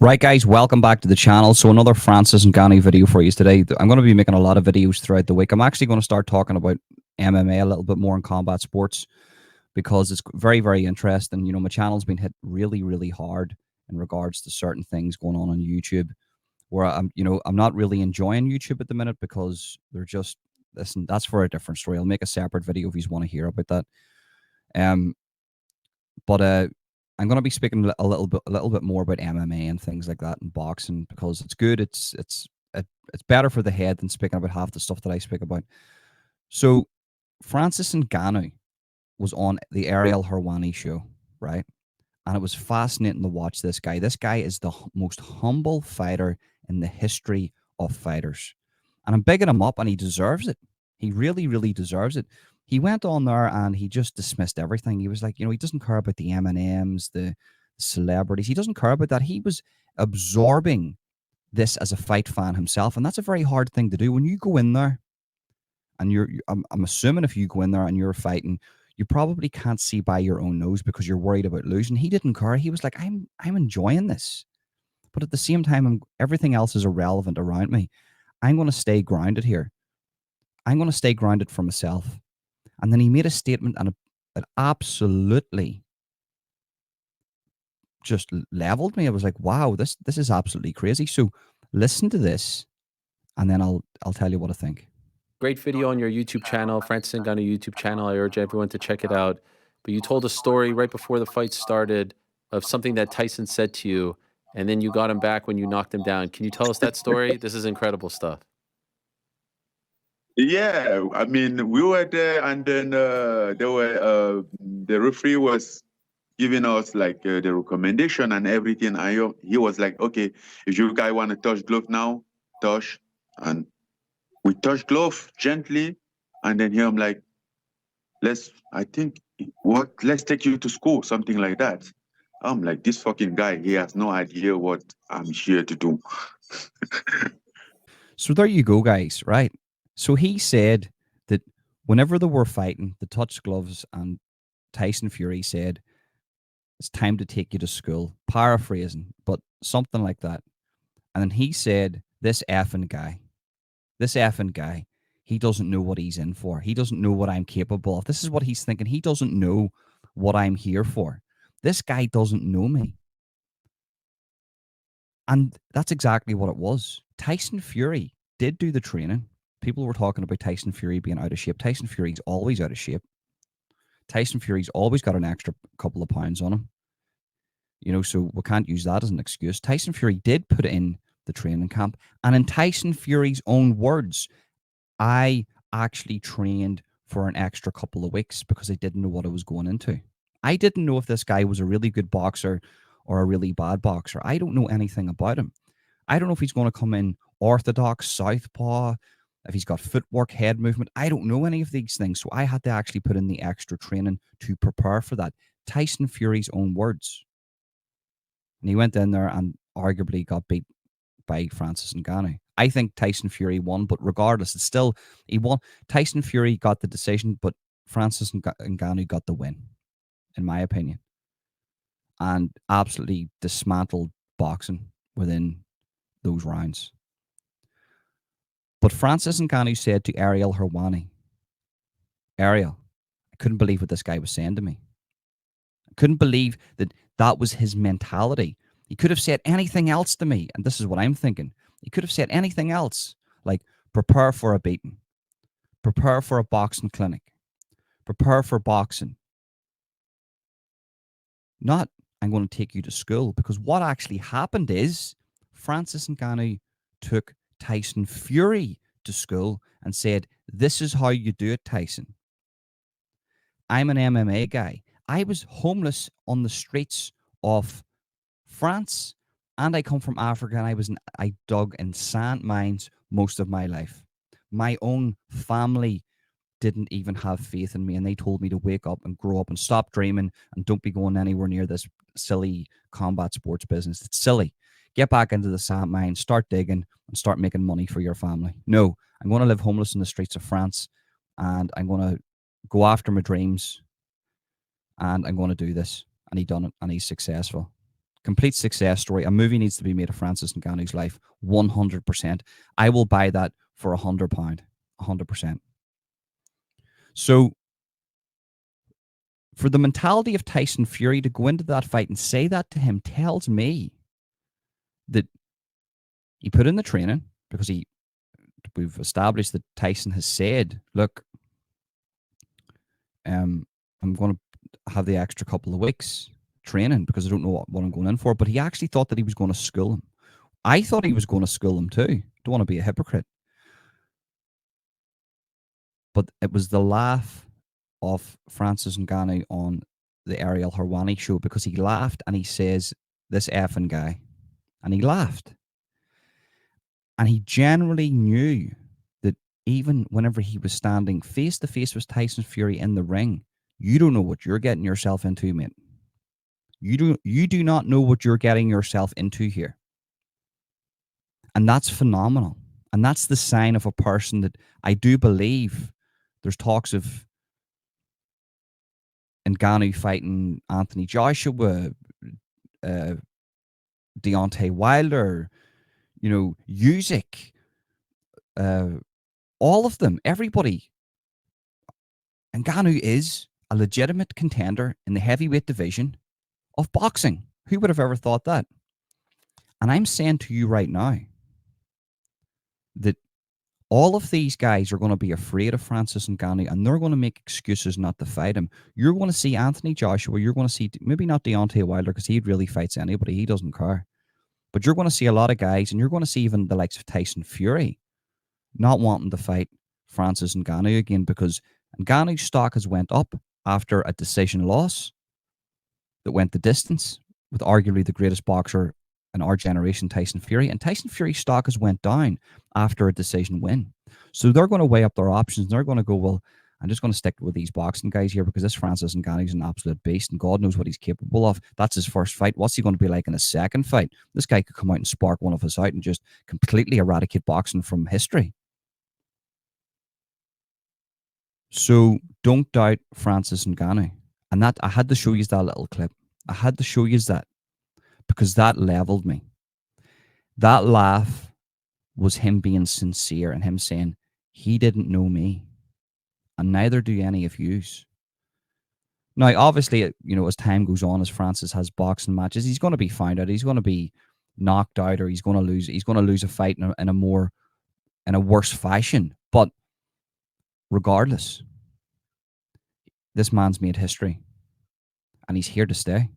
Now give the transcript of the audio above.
Right, guys, welcome back to the channel. So another Francis Ngannou video for you today. I'm going to be making a lot of videos throughout the week. I'm actually going to start talking about MMA a little bit more in combat sports because it's very, very interesting. You know, my channel's been hit really, really hard in regards to certain things going on YouTube where I'm not really enjoying YouTube at the minute because they're just, listen, that's for a different story. I'll make a separate video if you want to hear about that. Um, but I'm going to be speaking a little bit more about MMA and things like that and boxing because it's good. It's better for the head than speaking about half the stuff that I speak about. So Francis Ngannou was on the Ariel Helwani show, right? And it was fascinating to watch this guy. This guy is the most humble fighter in the history of fighters. And I'm bigging him up, and he deserves it. He really, really deserves it. He went on there and he just dismissed everything. He was like, he doesn't care about the M&Ms, the celebrities. He doesn't care about that. He was absorbing this as a fight fan himself. And that's a very hard thing to do. When you go in there and I'm assuming if you go in there and you're fighting, you probably can't see by your own nose because you're worried about losing. He didn't care. He was like, I'm enjoying this. But at the same time, everything else is irrelevant around me. I'm going to stay grounded here. I'm going to stay grounded for myself. And then he made a statement, and it absolutely just leveled me. I was like, wow, this is absolutely crazy. So listen to this, and then I'll tell you what I think. Great video on your YouTube channel, Francis Ngannou YouTube channel. I urge everyone to check it out. But you told a story right before the fight started of something that Tyson said to you, and then you got him back when you knocked him down. Can you tell us that story? This is incredible stuff. Yeah, I mean, we were there, and then the referee was giving us like the recommendation and everything. He was like, okay, if you guys want to touch glove now, touch. And we touch glove gently. And then here I'm like, let's take you to school, something like that. I'm like, this fucking guy, he has no idea what I'm here to do. So there you go, guys, right? So he said that whenever they were fighting, the touch gloves, and Tyson Fury said, it's time to take you to school. Paraphrasing, but something like that. And then he said, this effing guy, he doesn't know what he's in for. He doesn't know what I'm capable of. This is what he's thinking. He doesn't know what I'm here for. This guy doesn't know me. And that's exactly what it was. Tyson Fury did do the training. People were talking about Tyson Fury being out of shape. Tyson Fury's always out of shape. Tyson Fury's always got an extra couple of pounds on him. So we can't use that as an excuse. Tyson Fury did put in the training camp. And in Tyson Fury's own words, I actually trained for an extra couple of weeks because I didn't know what I was going into. I didn't know if this guy was a really good boxer or a really bad boxer. I don't know anything about him. I don't know if he's going to come in orthodox, southpaw, if he's got footwork, head movement. I don't know any of these things. So I had to actually put in the extra training to prepare for that. Tyson Fury's own words. And he went in there and arguably got beat by Francis Ngannou. I think Tyson Fury won, but regardless, it's still, he won. Tyson Fury got the decision, but Francis Ngannou got the win, in my opinion, and absolutely dismantled boxing within those rounds. But Francis Ngannou said to Ariel Helwani, Ariel, I couldn't believe what this guy was saying to me. I couldn't believe that was his mentality. He could have said anything else to me, and this is what I'm thinking. He could have said anything else, like prepare for a beating, prepare for a boxing clinic, prepare for boxing. Not, I'm going to take you to school, because what actually happened is Francis Ngannou took Tyson Fury to school and said, this is how you do it, Tyson. I'm an MMA guy. I was homeless on the streets of France, and I come from Africa, and I dug in sand mines most of my life. My own family didn't even have faith in me, and they told me to wake up and grow up and stop dreaming and don't be going anywhere near this silly combat sports business. It's silly. Get back into the sand mines, start digging, and start making money for your family. No, I'm going to live homeless in the streets of France, and I'm going to go after my dreams, and I'm going to do this. And he done it, and he's successful. complete success story. A movie needs to be made of Francis Ngannou's life, 100%. I will buy that for £100, 100%. So for the mentality of Tyson Fury to go into that fight and say that to him tells me that he put in the training, because we've established that Tyson has said, look, I'm going to have the extra couple of weeks training because I don't know what I'm going in for. But he actually thought that he was going to school him. I thought he was going to school him too. Don't want to be a hypocrite. But it was the laugh of Francis Ngannou on the Ariel Helwani show, because he laughed and he says, this effing guy. And he laughed. And he generally knew that even whenever he was standing face to face with Tyson Fury in the ring, you don't know what you're getting yourself into, mate. You do not know what you're getting yourself into here. And that's phenomenal. And that's the sign of a person that I do believe there's talks of Ngannou fighting Anthony Joshua, Deontay Wilder, Usyk, all of them, everybody. Ngannou is a legitimate contender in the heavyweight division of boxing. Who would have ever thought that? And I'm saying to you right now that all of these guys are going to be afraid of Francis Ngannou, and they're going to make excuses not to fight him. You're going to see Anthony Joshua. You're going to see maybe not Deontay Wilder, because he really fights anybody. He doesn't care. But you're going to see a lot of guys, and you're going to see even the likes of Tyson Fury not wanting to fight Francis Ngannou again, because Ngannou's stock has went up after a decision loss that went the distance with arguably the greatest boxer in our generation, Tyson Fury. And Tyson Fury's stock has went down after a decision win. So they're going to weigh up their options. And they're going to go, well, I'm just going to stick with these boxing guys here, because this Francis Ngannou's an absolute beast, and God knows what he's capable of. That's his first fight. What's he going to be like in his second fight? This guy could come out and spark one of us out and just completely eradicate boxing from history. So don't doubt Francis Ngannou. And that, I had to show you that little clip. I had to show you that, because that leveled me. That laugh was him being sincere and him saying, he didn't know me, and neither do any of yous. Now, obviously, as time goes on, as Francis has boxing matches, he's going to be found out. He's going to be knocked out, or he's going to lose. He's going to lose a fight in a worse fashion. But regardless, this man's made history, and he's here to stay.